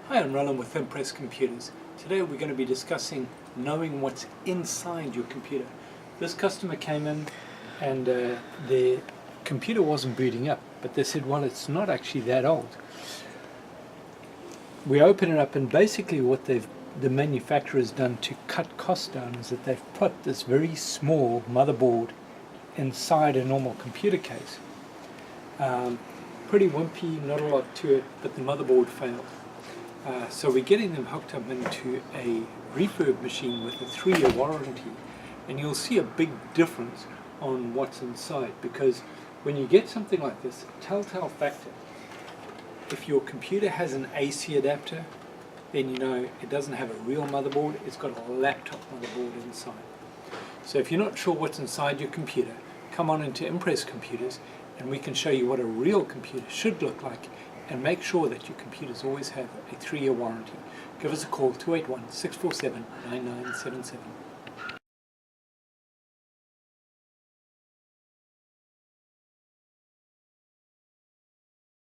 Hi, I'm Roland with Cypress Computers. Today we're going to be discussing knowing what's inside your computer. This customer came in and their computer wasn't booting up, but they said, well, it's not actually that old. We open it up, and basically what the manufacturer has done to cut costs down is that they've put this very small motherboard inside a normal computer case. Pretty wimpy, not a lot to it, but the motherboard failed. So we're getting them hooked up into a refurb machine with a 3-year warranty, and you'll see a big difference on what's inside, because when you get something like this, telltale factor, if your computer has an AC adapter, then you know it doesn't have a real motherboard, it's got a laptop motherboard inside. So if you're not sure what's inside your computer, come on into Impress Computers and we can show you what a real computer should look like, and make sure that your computers always have a 3-year warranty. Give us a call, 281-647-9977.